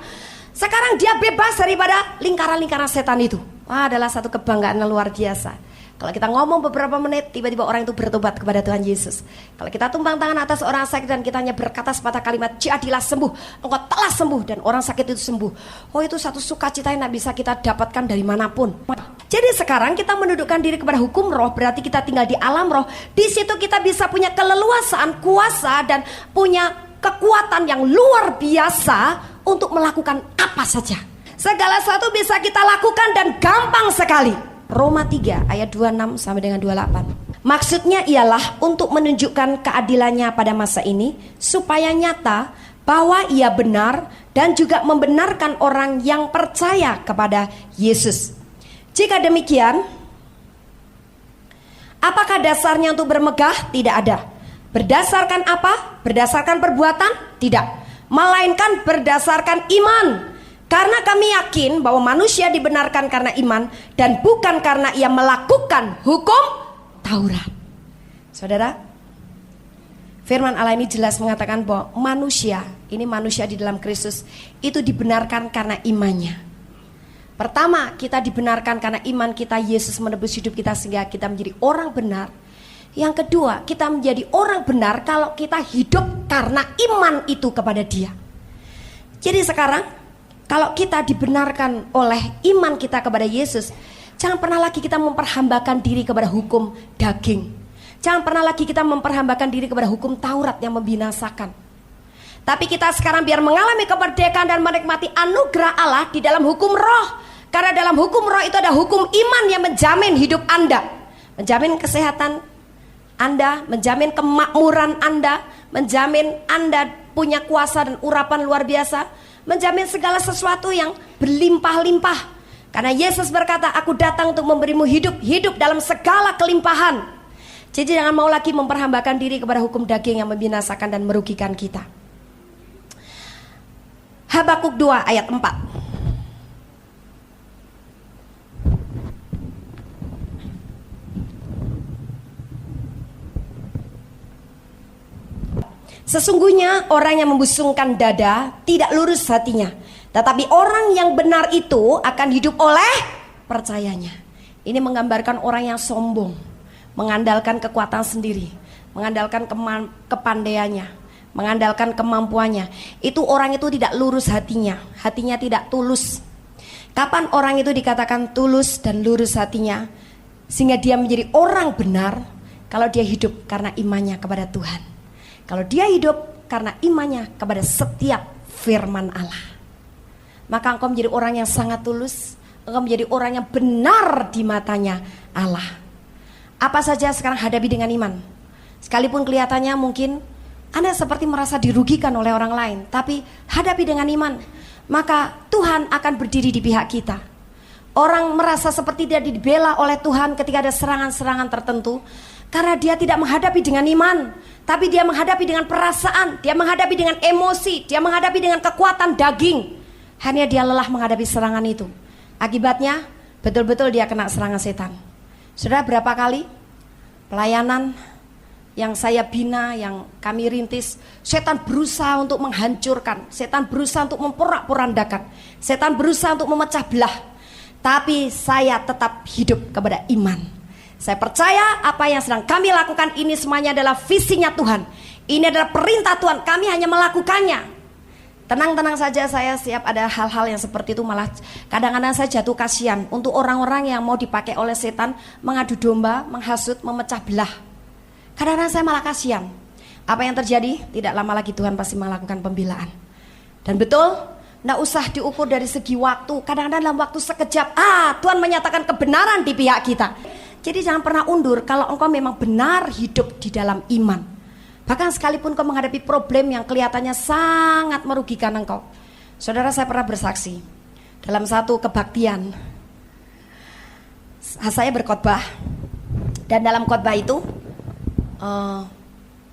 Speaker 1: sekarang dia bebas daripada lingkaran-lingkaran setan itu. Wah, adalah satu kebanggaan yang luar biasa. Kalau kita ngomong beberapa menit, tiba-tiba orang itu bertobat kepada Tuhan Yesus. Kalau kita tumpang tangan atas orang sakit dan kita hanya berkata sepatah kalimat, jadilah sembuh, engkau telah sembuh, dan orang sakit itu sembuh. Oh, itu satu sukacita yang tidak bisa kita dapatkan dari manapun. Jadi sekarang kita mendudukkan diri kepada hukum roh, berarti kita tinggal di alam roh. Di situ kita bisa punya keleluasaan, kuasa, dan punya kekuatan yang luar biasa untuk melakukan apa saja. Segala sesuatu bisa kita lakukan dan gampang sekali. Roma 3 ayat 26 sampai dengan 28. Maksudnya ialah untuk menunjukkan keadilannya pada masa ini, supaya nyata bahwa ia benar dan juga membenarkan orang yang percaya kepada Yesus. Jika demikian, apakah dasarnya untuk bermegah? Tidak ada. Berdasarkan apa? Berdasarkan perbuatan? Tidak. Melainkan berdasarkan iman. Karena kami yakin bahwa manusia dibenarkan karena iman dan bukan karena ia melakukan hukum Taurat. Saudara, firman Allah ini jelas mengatakan bahwa manusia, ini manusia di dalam Kristus, itu dibenarkan karena imannya. Pertama, kita dibenarkan karena iman kita, Yesus menebus hidup kita sehingga kita menjadi orang benar. Yang kedua, kita menjadi orang benar kalau kita hidup karena iman itu kepada Dia. Jadi sekarang, kalau kita dibenarkan oleh iman kita kepada Yesus, jangan pernah lagi kita memperhambakan diri kepada hukum daging. Jangan pernah lagi kita memperhambakan diri kepada hukum Taurat yang membinasakan. Tapi kita sekarang biar mengalami kemerdekaan dan menikmati anugerah Allah di dalam hukum roh. Karena dalam hukum roh itu ada hukum iman yang menjamin hidup Anda, menjamin kesehatan Anda, menjamin kemakmuran Anda, menjamin Anda punya kuasa dan urapan luar biasa, menjamin segala sesuatu yang berlimpah-limpah. Karena Yesus berkata, aku datang untuk memberimu hidup, hidup dalam segala kelimpahan. Jadi jangan mau lagi memperhambakan diri kepada hukum daging yang membinasakan dan merugikan kita. Habakuk 2 ayat 4. Sesungguhnya orang yang membusungkan dada tidak lurus hatinya, tetapi orang yang benar itu akan hidup oleh percayanya. Ini menggambarkan orang yang sombong, mengandalkan kekuatan sendiri, mengandalkan kepandaiannya, mengandalkan kemampuannya. Itu orang itu tidak lurus hatinya, hatinya tidak tulus. Kapan orang itu dikatakan tulus dan lurus hatinya, sehingga dia menjadi orang benar? Kalau dia hidup karena imannya kepada Tuhan, kalau dia hidup karena imannya kepada setiap firman Allah, maka engkau menjadi orang yang sangat tulus. Engkau menjadi orang yang benar di matanya Allah. Apa saja sekarang hadapi dengan iman. Sekalipun kelihatannya mungkin Anda seperti merasa dirugikan oleh orang lain, tapi hadapi dengan iman, maka Tuhan akan berdiri di pihak kita. Orang merasa seperti dia dibela oleh Tuhan ketika ada serangan-serangan tertentu, karena dia tidak menghadapi dengan iman, tapi dia menghadapi dengan perasaan, dia menghadapi dengan emosi, dia menghadapi dengan kekuatan daging. Hanya dia lelah menghadapi serangan itu. Akibatnya betul-betul dia kena serangan setan. Saudara, berapa kali pelayanan yang saya bina, yang kami rintis, setan berusaha untuk menghancurkan, setan berusaha untuk memporak-porandakan, setan berusaha untuk memecah belah. Tapi saya tetap hidup kepada iman. Saya percaya apa yang sedang kami lakukan ini semuanya adalah visinya Tuhan. Ini adalah perintah Tuhan, kami hanya melakukannya. Tenang-tenang saja, saya siap ada hal-hal yang seperti itu. Malah kadang-kadang saya jatuh kasihan untuk orang-orang yang mau dipakai oleh setan mengadu domba, menghasut, memecah belah. Kadang-kadang saya malah kasihan. Apa yang terjadi? Tidak lama lagi Tuhan pasti melakukan pembelaan. Dan betul, tidak usah diukur dari segi waktu. Kadang-kadang dalam waktu sekejap, Tuhan menyatakan kebenaran di pihak kita. Jadi jangan pernah undur kalau engkau memang benar hidup di dalam iman. Bahkan sekalipun kau menghadapi problem yang kelihatannya sangat merugikan engkau. Saudara, saya pernah bersaksi dalam satu kebaktian. Saya berkhotbah, dan dalam khotbah itu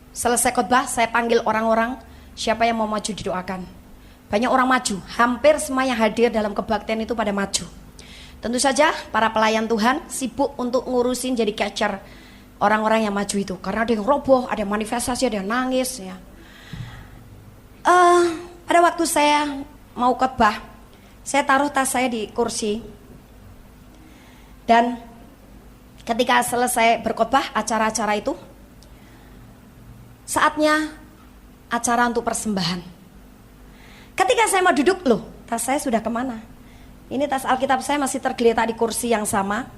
Speaker 1: selesai khotbah saya panggil orang-orang, siapa yang mau maju didoakan. Banyak orang maju, hampir semua yang hadir dalam kebaktian itu pada maju. Tentu saja para pelayan Tuhan sibuk untuk ngurusin jadi catcher orang-orang yang maju itu, karena ada yang roboh, ada yang manifestasi, ada yang nangis ya. Pada waktu saya mau khotbah, saya taruh tas saya di kursi, dan ketika selesai berkhotbah acara-acara itu, saatnya acara untuk persembahan. Ketika saya mau duduk, loh, tas saya sudah kemana? Ini tas Alkitab saya masih tergeletak di kursi yang sama,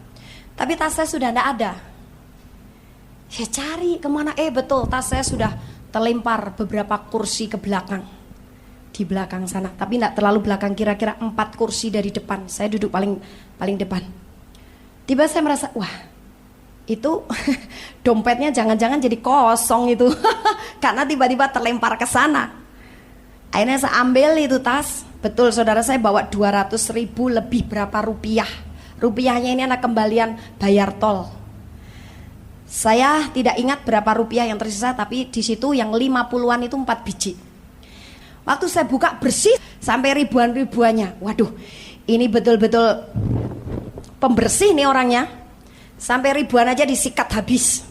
Speaker 1: tapi tas saya sudah tidak ada. Saya cari kemana, betul, tas saya sudah terlempar beberapa kursi ke belakang, di belakang sana. Tapi tidak terlalu belakang, kira-kira 4 kursi dari depan. Saya duduk paling depan. Tiba saya merasa, wah, itu dompetnya jangan-jangan jadi kosong itu. Karena tiba-tiba terlempar ke sana. Akhirnya saya ambil itu tas. Betul, saudara, saya bawa 200.000 lebih berapa rupiah. Rupiahnya ini anak kembalian bayar tol. Saya tidak ingat berapa rupiah yang tersisa, tapi di situ yang 50-an itu 4 biji. Waktu saya buka bersih sampai ribuan-ribuannya. Waduh, ini betul-betul pembersih nih orangnya. Sampai ribuan aja disikat habis.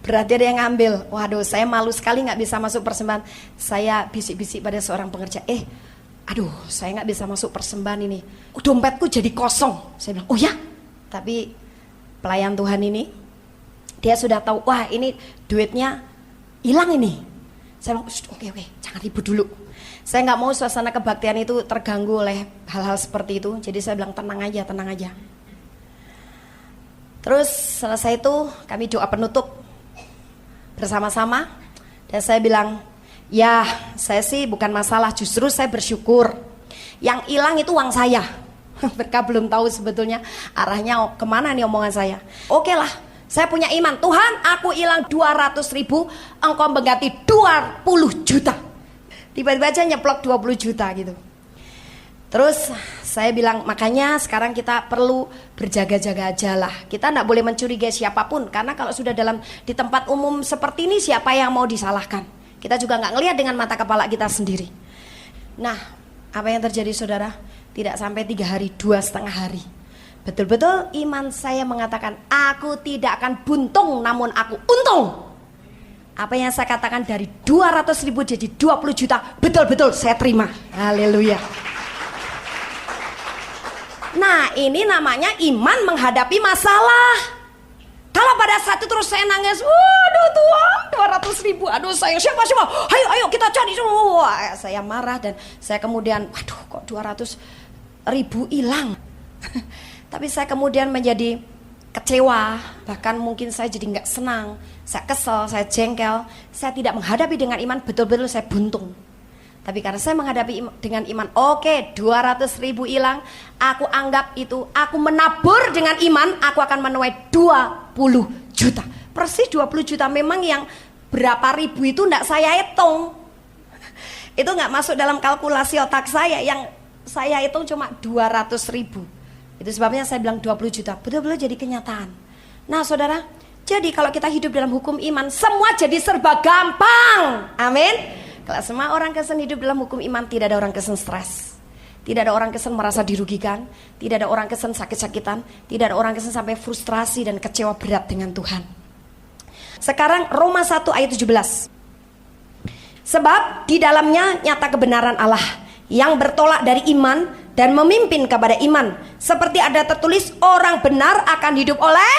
Speaker 1: Berarti ada yang ngambil. Waduh, saya malu sekali nggak bisa masuk persembahan. Saya bisik-bisik pada seorang pengerja, aduh, saya nggak bisa masuk persembahan ini. Dompetku jadi kosong. Saya bilang, oh ya. Tapi pelayan Tuhan ini, dia sudah tahu, wah ini duitnya hilang ini. Saya bilang, oke, jangan ribut dulu. Saya nggak mau suasana kebaktian itu terganggu oleh hal-hal seperti itu. Jadi saya bilang, tenang aja. Terus selesai itu kami doa penutup bersama-sama, dan saya bilang, ya saya sih bukan masalah, justru saya bersyukur. Yang hilang itu uang saya. Mereka belum tahu sebetulnya arahnya kemana nih omongan saya. Oke lah, saya punya iman. Tuhan, aku hilang 200.000, engkau mengganti 20 juta. Tiba-tiba aja nyeplok 20 juta gitu. Terus saya bilang, makanya sekarang kita perlu berjaga-jaga aja lah. Kita tidak boleh mencurigai siapapun, karena kalau sudah di tempat umum seperti ini, siapa yang mau disalahkan? Kita juga nggak ngelihat dengan mata kepala kita sendiri. Nah, apa yang terjadi, saudara? Tidak sampai 3 hari, 2,5 hari, betul-betul iman saya mengatakan, aku tidak akan buntung, namun aku untung. Apa yang saya katakan dari 200.000 jadi 20 juta, betul-betul saya terima. Haleluya. Nah, ini namanya iman menghadapi masalah. Kalau pada saat itu terus saya nangis, waduh Tuhan, 200.000, aduh sayang, siapa, ayo kita cari. Wah, saya marah dan saya kemudian, waduh kok 200.000 hilang. Tapi saya kemudian menjadi kecewa, bahkan mungkin saya jadi nggak senang, saya kesel, saya jengkel, saya tidak menghadapi dengan iman, betul-betul saya buntung. Tapi karena saya menghadapi dengan iman, oke, 200.000 hilang, aku anggap itu, aku menabur dengan iman, aku akan menuai 20 juta. Persis 20 juta, memang yang berapa ribu itu enggak saya hitung. Itu enggak masuk dalam kalkulasi otak saya, yang saya hitung cuma 200.000. Itu sebabnya saya bilang 20 juta, betul-betul jadi kenyataan. Nah saudara, jadi kalau kita hidup dalam hukum iman, semua jadi serba gampang. Amin. Kalau semua orang Kristen hidup dalam hukum iman, tidak ada orang Kristen stres, tidak ada orang Kristen merasa dirugikan, tidak ada orang Kristen sakit-sakitan, tidak ada orang Kristen sampai frustrasi dan kecewa berat dengan Tuhan. Sekarang Roma 1 ayat 17. Sebab di dalamnya nyata kebenaran Allah yang bertolak dari iman dan memimpin kepada iman. Seperti ada tertulis, orang benar akan hidup oleh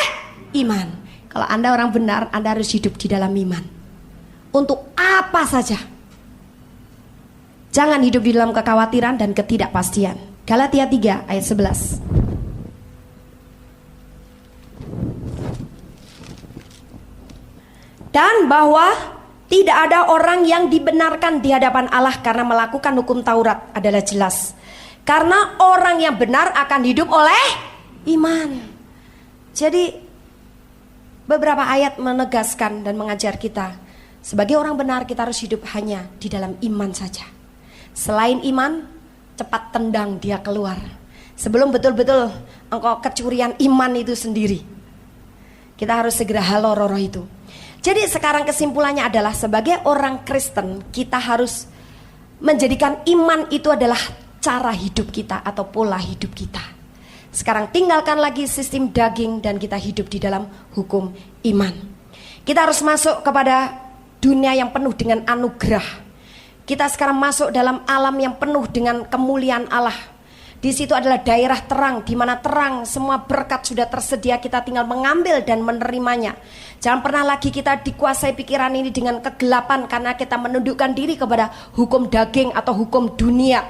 Speaker 1: iman. Kalau Anda orang benar, Anda harus hidup di dalam iman. Untuk apa saja. Jangan hidup di dalam kekhawatiran dan ketidakpastian. Galatia 3 ayat 11. Dan bahwa tidak ada orang yang dibenarkan di hadapan Allah karena melakukan hukum Taurat adalah jelas. Karena orang yang benar akan hidup oleh iman. Jadi beberapa ayat menegaskan dan mengajar kita, sebagai orang benar kita harus hidup hanya di dalam iman saja. Selain iman, cepat tendang dia keluar. Sebelum betul-betul engkau kecurian iman itu sendiri, kita harus segera halo roh itu. Jadi sekarang kesimpulannya adalah, sebagai orang Kristen kita harus menjadikan iman itu adalah cara hidup kita atau pola hidup kita. Sekarang tinggalkan lagi sistem daging dan kita hidup di dalam hukum iman. Kita harus masuk kepada dunia yang penuh dengan anugerah. Kita sekarang masuk dalam alam yang penuh dengan kemuliaan Allah. Di situ adalah daerah terang, di mana terang, semua berkat sudah tersedia, kita tinggal mengambil dan menerimanya. Jangan pernah lagi kita dikuasai pikiran ini dengan kegelapan, karena kita menundukkan diri kepada hukum daging atau hukum dunia.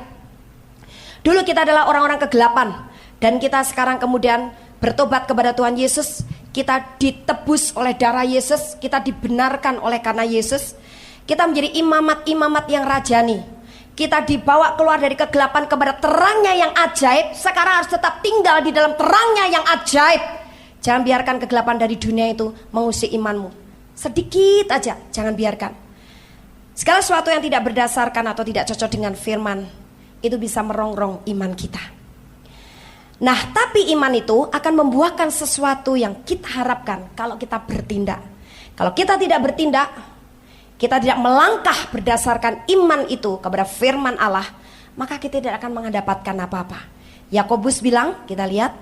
Speaker 1: Dulu kita adalah orang-orang kegelapan, dan kita sekarang kemudian bertobat kepada Tuhan Yesus. Kita ditebus oleh darah Yesus, kita dibenarkan oleh karena Yesus. Kita menjadi imamat-imamat yang rajani. Kita dibawa keluar dari kegelapan kepada terangnya yang ajaib. Sekarang harus tetap tinggal di dalam terangnya yang ajaib. Jangan biarkan kegelapan dari dunia itu mengusik imanmu. Sedikit aja, jangan biarkan. Segala sesuatu yang tidak berdasarkan atau tidak cocok dengan firman, itu bisa merongrong iman kita. Nah, tapi iman itu akan membuahkan sesuatu yang kita harapkan kalau kita bertindak. Kalau kita tidak bertindak, kita tidak melangkah berdasarkan iman itu kepada firman Allah, maka kita tidak akan mendapatkan apa-apa. Yakobus bilang, kita lihat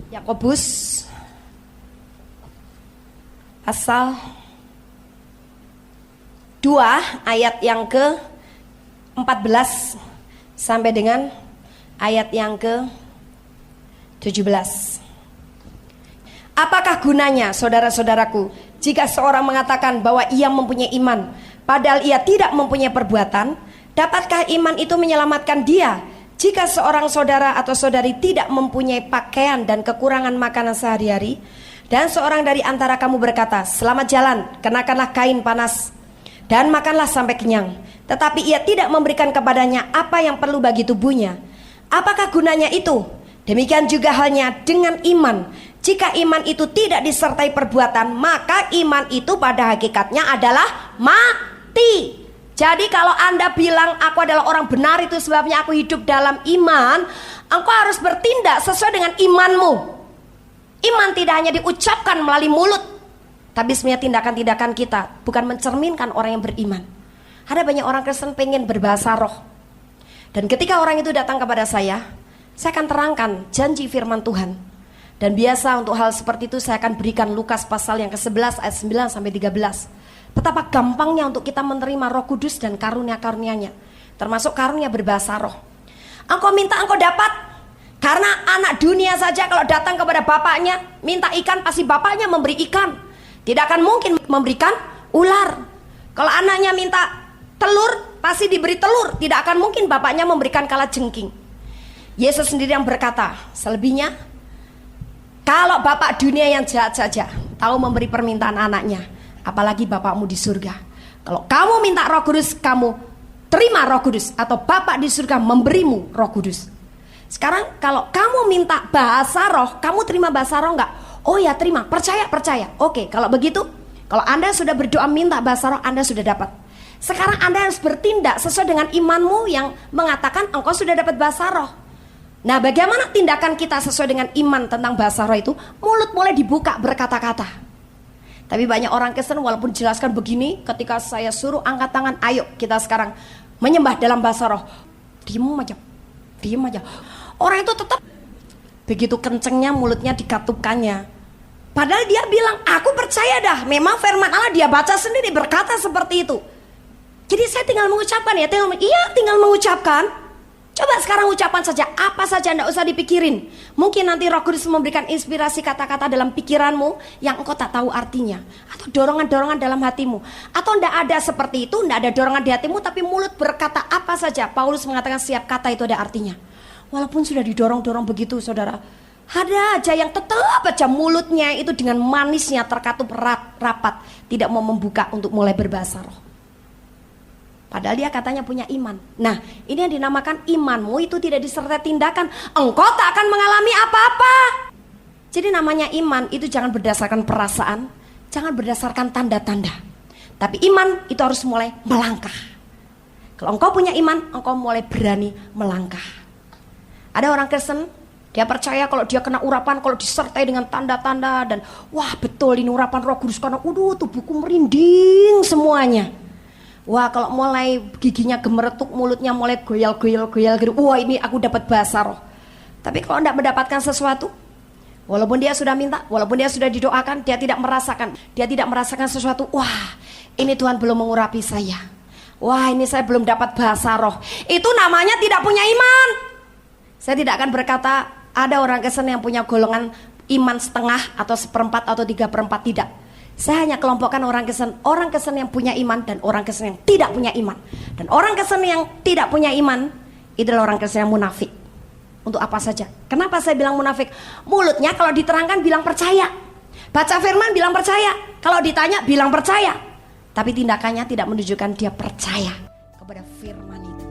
Speaker 1: Yakobus pasal 2 ayat yang ke-14 sampai dengan ayat yang ke-17. Apakah gunanya, saudara-saudaraku, jika seorang mengatakan bahwa ia mempunyai iman, padahal ia tidak mempunyai perbuatan? Dapatkah iman itu menyelamatkan dia? Jika seorang saudara atau saudari tidak mempunyai pakaian dan kekurangan makanan sehari-hari, dan seorang dari antara kamu berkata, selamat jalan, kenakanlah kain panas, dan makanlah sampai kenyang, tetapi ia tidak memberikan kepadanya apa yang perlu bagi tubuhnya, apakah gunanya itu? Demikian juga halnya dengan iman. Jika iman itu tidak disertai perbuatan, maka iman itu pada hakikatnya adalah mati. Jadi kalau Anda bilang aku adalah orang benar, itu sebabnya aku hidup dalam iman, engkau harus bertindak sesuai dengan imanmu. Iman tidak hanya diucapkan melalui mulut, tapi sebenarnya tindakan-tindakan kita bukan mencerminkan orang yang beriman. Ada banyak orang Kristen pengen berbahasa roh, dan ketika orang itu datang kepada saya akan terangkan janji firman Tuhan. Dan biasa untuk hal seperti itu saya akan berikan Lukas pasal yang ke-11 ayat 9 sampai 13. Betapa gampangnya untuk kita menerima Roh Kudus dan karunia-karunianya, termasuk karunia berbahasa roh. Engkau minta, engkau dapat. Karena anak dunia saja kalau datang kepada bapaknya minta ikan, pasti bapaknya memberi ikan. Tidak akan mungkin memberikan ular. Kalau anaknya minta telur, pasti diberi telur. Tidak akan mungkin bapaknya memberikan kalajengking. Yesus sendiri yang berkata, selebihnya, kalau bapak dunia yang jahat saja tahu memberi permintaan anaknya, apalagi bapakmu di surga. Kalau kamu minta Roh Kudus, kamu terima Roh Kudus, atau bapak di surga memberimu Roh Kudus. Sekarang kalau kamu minta bahasa roh, kamu terima bahasa roh enggak? Oh ya, terima, percaya. Oke, kalau begitu, kalau Anda sudah berdoa minta bahasa roh, Anda sudah dapat. Sekarang Anda harus bertindak sesuai dengan imanmu yang mengatakan engkau sudah dapat bahasa roh. Nah, bagaimana tindakan kita sesuai dengan iman tentang bahasa roh itu? Mulut mulai dibuka berkata-kata. Tapi banyak orang Kristen walaupun jelaskan begini, ketika saya suruh angkat tangan, ayo kita sekarang menyembah dalam bahasa roh, diem aja. Orang itu tetap begitu kencengnya mulutnya dikatupkannya. Padahal dia bilang, aku percaya dah, memang firman Allah, dia baca sendiri berkata seperti itu. Jadi saya tinggal mengucapkan ya, tinggal mengucapkan. Coba sekarang ucapan saja, apa saja, enggak usah dipikirin. Mungkin nanti Roh Kudus memberikan inspirasi kata-kata dalam pikiranmu yang engkau tak tahu artinya, atau dorongan-dorongan dalam hatimu. Atau enggak ada seperti itu, enggak ada dorongan di hatimu, tapi mulut berkata apa saja. Paulus mengatakan setiap kata itu ada artinya. Walaupun sudah didorong-dorong begitu, saudara, ada aja yang tetap aja mulutnya itu dengan manisnya terkatup rapat, tidak mau membuka untuk mulai berbahasa roh. Padahal dia katanya punya iman. Nah, ini yang dinamakan imanmu itu tidak disertai tindakan. Engkau tak akan mengalami apa-apa. Jadi namanya iman itu jangan berdasarkan perasaan, jangan berdasarkan tanda-tanda. Tapi iman itu harus mulai melangkah. Kalau engkau punya iman, engkau mulai berani melangkah. Ada orang Kristen, dia percaya kalau dia kena urapan, kalau disertai dengan tanda-tanda, dan wah betul ini urapan Roh Kudus, karena tubuhku merinding semuanya. Wah kalau mulai giginya gemeretuk, mulutnya mulai goyal gitu, wah ini aku dapat bahasa roh. Tapi kalau tidak mendapatkan sesuatu, walaupun dia sudah minta, walaupun dia sudah didoakan, dia tidak merasakan sesuatu. Wah ini Tuhan belum mengurapi saya, wah ini saya belum dapat bahasa roh. Itu namanya tidak punya iman. Saya tidak akan berkata ada orang Kristen yang punya golongan iman setengah atau seperempat atau 3/4, tidak. Saya hanya kelompokkan orang Kristen yang punya iman dan orang Kristen yang tidak punya iman. Dan orang Kristen yang tidak punya iman itu adalah orang Kristen yang munafik. Untuk apa saja? Kenapa saya bilang munafik? Mulutnya kalau diterangkan bilang percaya, baca firman bilang percaya, kalau ditanya bilang percaya, tapi tindakannya tidak menunjukkan dia percaya kepada firman itu.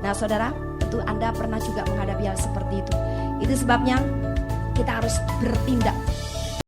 Speaker 1: Nah saudara, tentu Anda pernah juga menghadapi hal seperti itu. Itu sebabnya kita harus bertindak